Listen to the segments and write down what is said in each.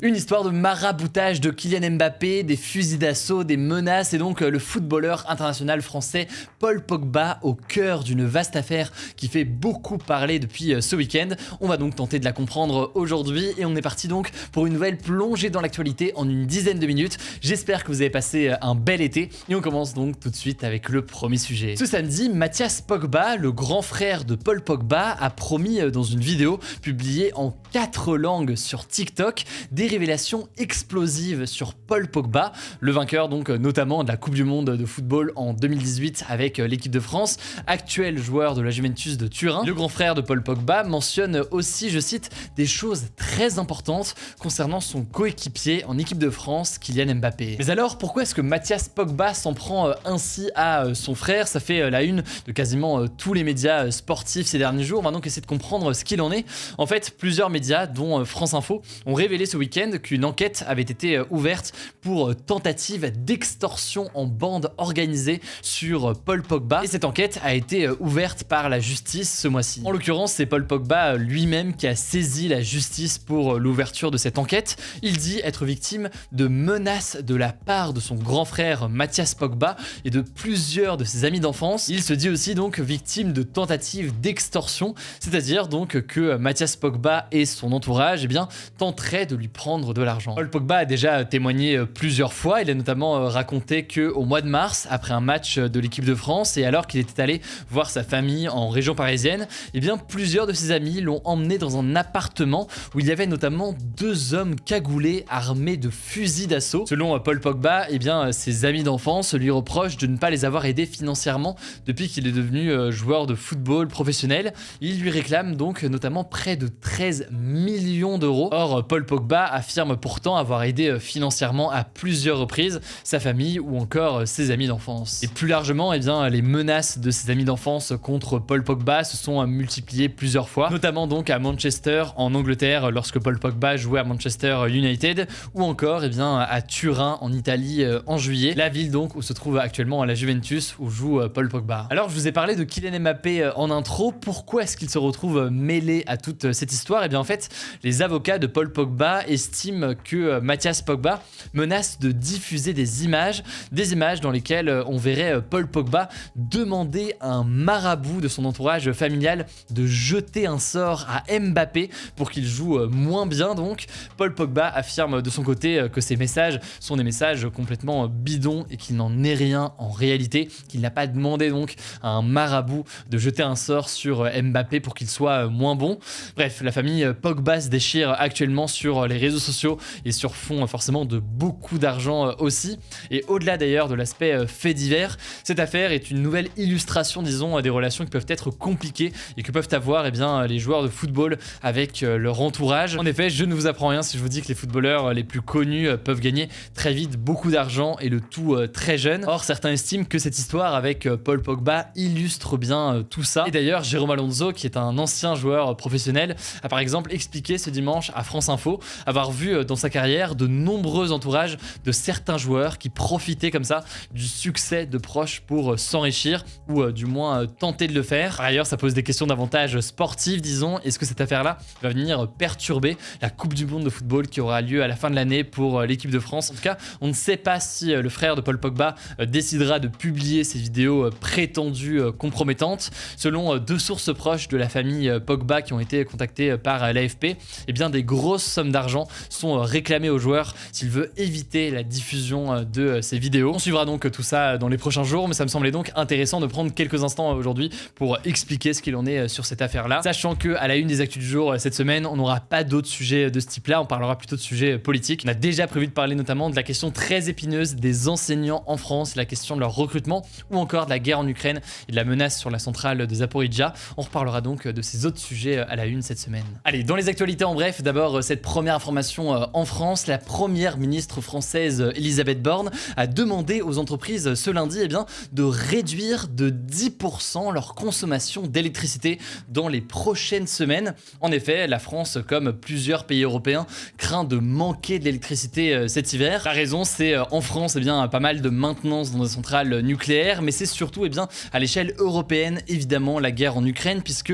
Une histoire de maraboutage de Kylian Mbappé, des fusils d'assaut, des menaces et donc le footballeur international français Paul Pogba au cœur d'une vaste affaire qui fait beaucoup parler depuis ce week-end. On va donc tenter de la comprendre aujourd'hui et on est parti donc pour une nouvelle plongée dans l'actualité en une dizaine de minutes. J'espère que vous avez passé un bel été et on commence donc tout de suite avec le premier sujet. Ce samedi, Mathias Pogba, le grand frère de Paul Pogba, a promis dans une vidéo publiée en 4 langues sur TikTok des révélations explosives sur Paul Pogba, le vainqueur donc notamment de la Coupe du Monde de football en 2018 avec l'équipe de France, actuel joueur de la Juventus de Turin. Le grand frère de Paul Pogba mentionne aussi, je cite, des choses très importantes concernant son coéquipier en équipe de France, Kylian Mbappé. Mais alors, pourquoi est-ce que Mathias Pogba s'en prend ainsi à son frère? Ça fait la une de quasiment tous les médias sportifs ces derniers jours. On va donc essayer de comprendre ce qu'il en est. En fait, plusieurs médias, dont France Info, ont révélé ce week-end qu'une enquête avait été ouverte pour tentative d'extorsion en bande organisée sur Paul Pogba. Et cette enquête a été ouverte par la justice ce mois-ci. En l'occurrence, c'est Paul Pogba lui-même qui a saisi la justice pour l'ouverture de cette enquête. Il dit être victime de menaces de la part de son grand frère Mathias Pogba et de plusieurs de ses amis d'enfance. Il se dit aussi donc victime de tentatives d'extorsion, c'est-à-dire donc que Mathias Pogba et son entourage tenteraient de lui prendre de l'argent. Paul Pogba a déjà témoigné plusieurs fois. Il a notamment raconté qu'au mois de mars, après un match de l'équipe de France et alors qu'il était allé voir sa famille en région parisienne, plusieurs de ses amis l'ont emmené dans un appartement où il y avait notamment 2 hommes cagoulés armés de fusils d'assaut. Selon Paul Pogba, ses amis d'enfance lui reprochent de ne pas les avoir aidés financièrement depuis qu'il est devenu joueur de football professionnel. Il lui réclame donc notamment près de 13 millions d'euros. Or, Paul Pogba affirme pourtant avoir aidé financièrement à plusieurs reprises sa famille ou encore ses amis d'enfance. Et plus largement, les menaces de ses amis d'enfance contre Paul Pogba se sont multipliées plusieurs fois, notamment donc à Manchester en Angleterre lorsque Paul Pogba jouait à Manchester United ou encore à Turin en Italie en juillet, la ville donc où se trouve actuellement la Juventus où joue Paul Pogba. Alors je vous ai parlé de Kylian Mbappé en intro. Pourquoi est-ce qu'il se retrouve mêlé à toute cette histoire? En fait, les avocats de Paul Pogba estiment que Mathias Pogba menace de diffuser des images dans lesquelles on verrait Paul Pogba demander à un marabout de son entourage familial de jeter un sort à Mbappé pour qu'il joue moins bien. Donc, Paul Pogba affirme de son côté que ces messages sont des messages complètement bidons et qu'il n'en est rien en réalité, qu'il n'a pas demandé donc à un marabout de jeter un sort sur Mbappé pour qu'il soit moins bon. Bref, la famille Pogba se déchire actuellement sur les réseaux sociaux et sur fond forcément de beaucoup d'argent aussi. Et au-delà d'ailleurs de l'aspect fait divers, cette affaire est une nouvelle illustration, disons, des relations qui peuvent être compliquées et que peuvent avoir les joueurs de football avec leur entourage. En effet, je ne vous apprends rien si je vous dis que les footballeurs les plus connus peuvent gagner très vite beaucoup d'argent et le tout très jeune. Or, certains estiment que cette histoire avec Paul Pogba illustre bien tout ça. Et d'ailleurs, Jérôme Alonso, qui est un ancien joueur professionnel, a par exemple expliqué ce dimanche à France Info avoir vu dans sa carrière de nombreux entourages de certains joueurs qui profitaient comme ça du succès de proches pour s'enrichir ou du moins tenter de le faire. Par ailleurs, ça pose des questions davantage sportives, disons. Est-ce que cette affaire-là va venir perturber la Coupe du Monde de football qui aura lieu à la fin de l'année pour l'équipe de France? En tout cas, on ne sait pas si le frère de Paul Pogba décidera de publier ces vidéos prétendues compromettantes. Selon 2 sources proches de la famille Pogba qui ont été contactées par l'AFP, des grosses sommes d'argent sont réclamées aux joueurs s'il veut éviter la diffusion de ces vidéos. On suivra donc tout ça dans les prochains jours, mais ça me semblait donc intéressant de prendre quelques instants aujourd'hui pour expliquer ce qu'il en est sur cette affaire-là, sachant que à la une des actus du jour cette semaine, on n'aura pas d'autres sujets de ce type-là, on parlera plutôt de sujets politiques. On a déjà prévu de parler notamment de la question très épineuse des enseignants en France, la question de leur recrutement ou encore de la guerre en Ukraine et de la menace sur la centrale de Zaporijjia. On reparlera donc de ces autres sujets à la une cette semaine. Allez, dans les actualités en bref, d'abord cette première information en France, la première ministre française Elisabeth Borne a demandé aux entreprises ce lundi de réduire de 10% leur consommation d'électricité dans les prochaines semaines. En effet, la France, comme plusieurs pays européens, craint de manquer d'électricité cet hiver. La raison, c'est en France pas mal de maintenance dans des centrales nucléaires, mais c'est surtout à l'échelle européenne évidemment la guerre en Ukraine, puisque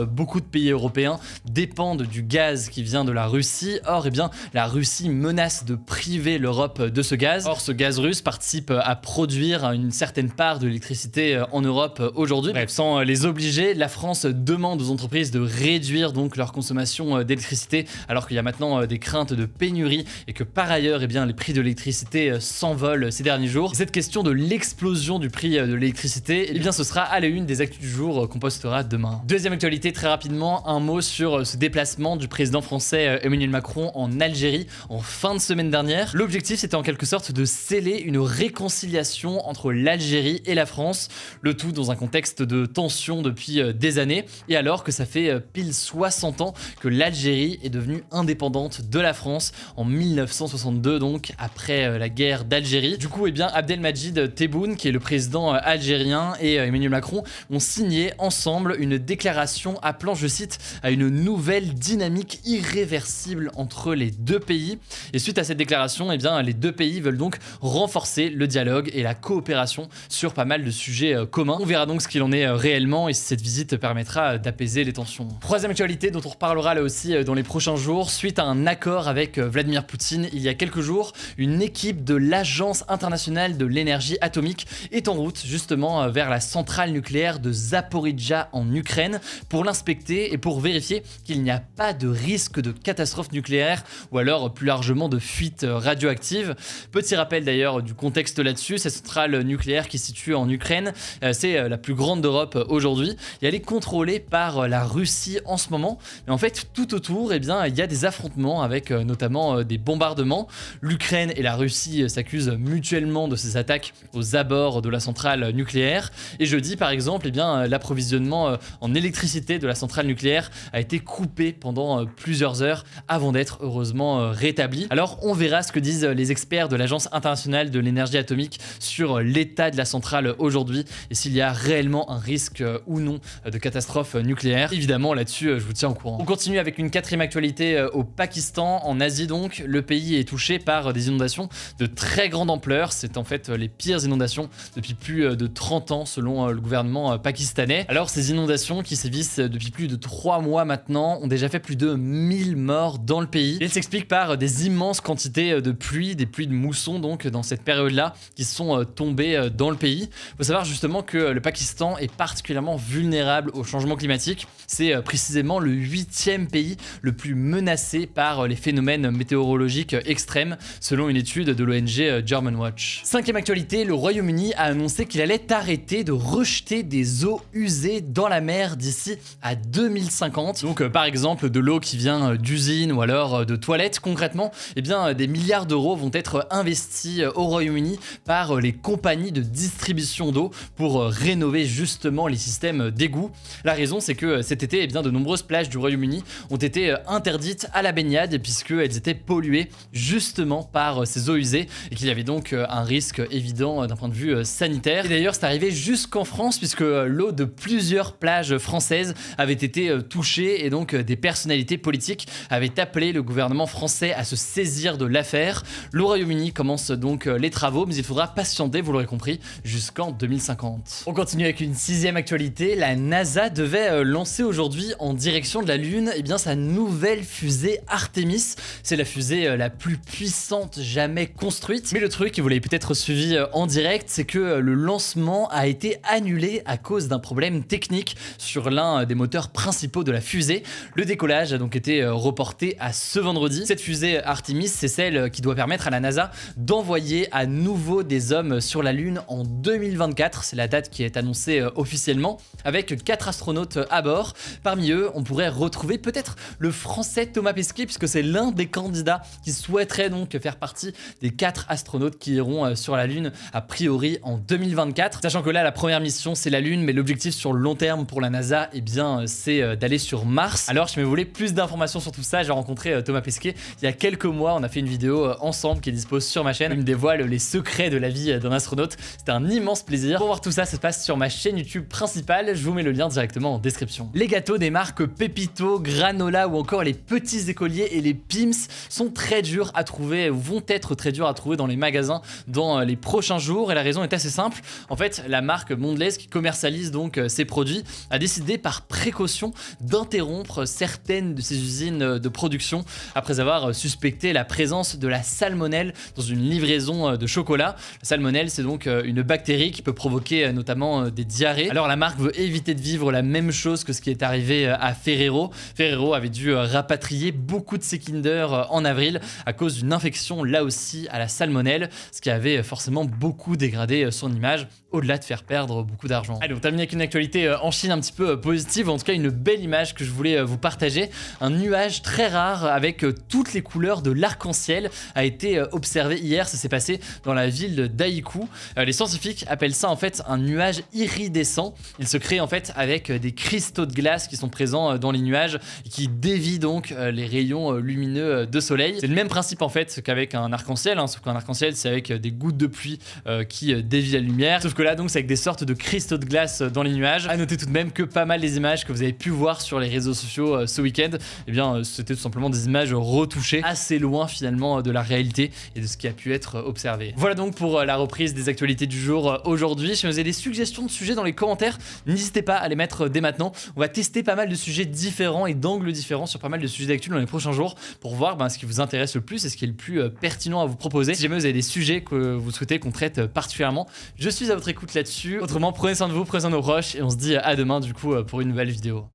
beaucoup de pays européens dépendent du gaz qui vient de la Russie. Or, eh bien, la Russie menace de priver l'Europe de ce gaz. Or, ce gaz russe participe à produire une certaine part de l'électricité en Europe aujourd'hui. Bref, sans les obliger, la France demande aux entreprises de réduire donc leur consommation d'électricité, alors qu'il y a maintenant des craintes de pénurie et que par ailleurs, eh bien, les prix de l'électricité s'envolent ces derniers jours. Et cette question de l'explosion du prix de l'électricité, eh bien, ce sera à la une des actus du jour qu'on postera demain. Deuxième actualité, très rapidement, un mot sur ce déplacement du président français Emmanuel Macron en Algérie en fin de semaine dernière. L'objectif, c'était en quelque sorte de sceller une réconciliation entre l'Algérie et la France, le tout dans un contexte de tension depuis des années, et alors que ça fait pile 60 ans que l'Algérie est devenue indépendante de la France en 1962, donc après la guerre d'Algérie. Du coup, eh bien, Abdelmadjid Tebboune, qui est le président algérien, et Emmanuel Macron ont signé ensemble une déclaration appelant, je cite, à une nouvelle dynamique irréversible entre les deux pays. Et suite à cette déclaration, eh bien, les deux pays veulent donc renforcer le dialogue et la coopération sur pas mal de sujets communs. On verra donc ce qu'il en est réellement et si cette visite permettra d'apaiser les tensions. Troisième actualité dont on reparlera là aussi dans les prochains jours, suite à un accord avec Vladimir Poutine il y a quelques jours, une équipe de l'Agence internationale de l'énergie atomique est en route justement vers la centrale nucléaire de Zaporijjia en Ukraine pour l'inspecter et pour vérifier qu'il n'y a pas de risque de catastrophe nucléaire ou alors plus largement de fuite radioactive. Petit rappel d'ailleurs du contexte là-dessus, cette centrale nucléaire qui se situe en Ukraine, c'est la plus grande d'Europe aujourd'hui et elle est contrôlée par la Russie en ce moment. Mais en fait, tout autour, eh bien, il y a des affrontements avec notamment des bombardements. L'Ukraine et la Russie s'accusent mutuellement de ces attaques aux abords de la centrale nucléaire. Et jeudi, par exemple, eh bien, l'approvisionnement en électricité de la centrale nucléaire a été coupé pendant plusieurs heures avant d'être heureusement rétabli. Alors, on verra ce que disent les experts de l'Agence internationale de l'énergie atomique sur l'état de la centrale aujourd'hui et s'il y a réellement un risque ou non de catastrophe nucléaire. Évidemment, là-dessus, je vous tiens au courant. On continue avec une quatrième actualité au Pakistan, en Asie donc. Le pays est touché par des inondations de très grande ampleur. C'est en fait les pires inondations depuis plus de 30 ans selon le gouvernement pakistanais. Alors ces inondations qui sévissent depuis plus de 3 mois maintenant ont déjà fait plus de 1000 morts dans le pays. Et elles s'expliquent par des immenses quantités de pluie, des pluies de mousson donc dans cette période-là qui sont tombées dans le pays. Il faut savoir justement que le Pakistan est particulièrement vulnérable au changement climatique. C'est précisément le 8e pays le plus menacé par les phénomènes météorologiques extrêmes selon une étude de l'ONG Germanwatch. Cinquième actualité, le Royaume-Uni a annoncé qu'il allait arrêter de rejeter des eaux usées dans la mer d'ici à 2050. Donc par exemple de l'eau qui vient d'usines ou alors de toilettes. Concrètement, eh bien, des milliards d'euros vont être investis au Royaume-Uni par les compagnies de distribution d'eau pour rénover justement les systèmes d'égouts. La raison, c'est que cet été, eh bien, de nombreuses plages du Royaume-Uni ont été interdites à la baignade puisqu'elles étaient polluées justement par ces eaux usées et qu'il y avait donc un risque évident d'un point de vue sanitaire. Et d'ailleurs, c'est arrivé jusqu'en France puisque l'eau de plusieurs plages françaises avait été touchée et donc des personnalités politiques avaient appelé le gouvernement français à se saisir de l'affaire. Le Royaume-Uni commence donc les travaux, mais il faudra patienter, vous l'aurez compris, jusqu'en 2050. On continue avec une sixième actualité. La NASA devait lancer aujourd'hui en direction de la Lune eh bien, sa nouvelle fusée Artemis. C'est la fusée la plus puissante jamais construite. Mais le truc, et vous l'avez peut-être suivi en direct, c'est que le lancement a été annulé à cause d'un problème technique sur l'un des moteurs principaux de la fusée. Le décollage a donc été reporté à ce vendredi. Cette fusée Artemis, c'est celle qui doit permettre à la NASA d'envoyer à nouveau des hommes sur la Lune en 2024. C'est la date qui est annoncée officiellement, avec 4 astronautes à bord. Parmi eux, on pourrait retrouver peut-être le français Thomas Pesquet, puisque c'est l'un des candidats qui souhaiterait donc faire partie des 4 astronautes qui iront sur la Lune a priori en 2024. Sachant que là, la première mission, c'est la Lune, mais l'objectif sur le long terme pour la NASA, eh bien, c'est d'aller sur Mars. Alors, si vous voulez plus d'informations sur tout ça, j'ai rencontré Thomas Pesquet il y a quelques mois. On a fait une vidéo ensemble qui est dispo sur ma chaîne. Il me dévoile les secrets de la vie d'un astronaute. C'était un immense plaisir. Pour voir tout ça, ça se passe sur ma chaîne YouTube principale. Je vous mets le lien directement en description. Les gâteaux des marques Pépito, Granola ou encore les petits écoliers et les Pim's sont très durs à trouver, vont être très durs à trouver dans les magasins dans les prochains jours. Et la raison est assez simple. En fait, la marque Mondelez qui commercialise donc ces produits a décidé par précaution d'interrompre certaines de ses usines de production l'interdiction après avoir suspecté la présence de la salmonelle dans une livraison de chocolat. La salmonelle, c'est donc une bactérie qui peut provoquer notamment des diarrhées. Alors la marque veut éviter de vivre la même chose que ce qui est arrivé à Ferrero. Ferrero avait dû rapatrier beaucoup de ses Kinder en avril à cause d'une infection là aussi à la salmonelle, ce qui avait forcément beaucoup dégradé son image, au-delà de faire perdre beaucoup d'argent. Allez, on termine avec une actualité en Chine un petit peu positive, en tout cas une belle image que je voulais vous partager. Un nuage très rare avec toutes les couleurs de l'arc-en-ciel a été observé hier, ça s'est passé dans la ville d'Aikou. Les scientifiques appellent ça en fait un nuage iridescent. Il se crée en fait avec des cristaux de glace qui sont présents dans les nuages et qui dévient donc les rayons lumineux de soleil. C'est le même principe en fait qu'avec un arc-en-ciel, sauf qu'un arc-en-ciel c'est avec des gouttes de pluie qui dévient la lumière, sauf que là donc c'est avec des sortes de cristaux de glace dans les nuages. À noter tout de même que pas mal des images que vous avez pu voir sur les réseaux sociaux ce week-end, eh bien c'était tout simplement des images retouchées assez loin finalement de la réalité et de ce qui a pu être observé. Voilà donc pour la reprise des actualités du jour aujourd'hui. Si vous avez des suggestions de sujets dans les commentaires, n'hésitez pas à les mettre dès maintenant. On va tester pas mal de sujets différents et d'angles différents sur pas mal de sujets d'actu dans les prochains jours pour voir ce qui vous intéresse le plus et ce qui est le plus pertinent à vous proposer. Si jamais vous avez des sujets que vous souhaitez qu'on traite particulièrement, je suis à votre écoute là-dessus. Autrement, prenez soin de vous, prenez soin de nos proches et on se dit à demain du coup pour une nouvelle vidéo.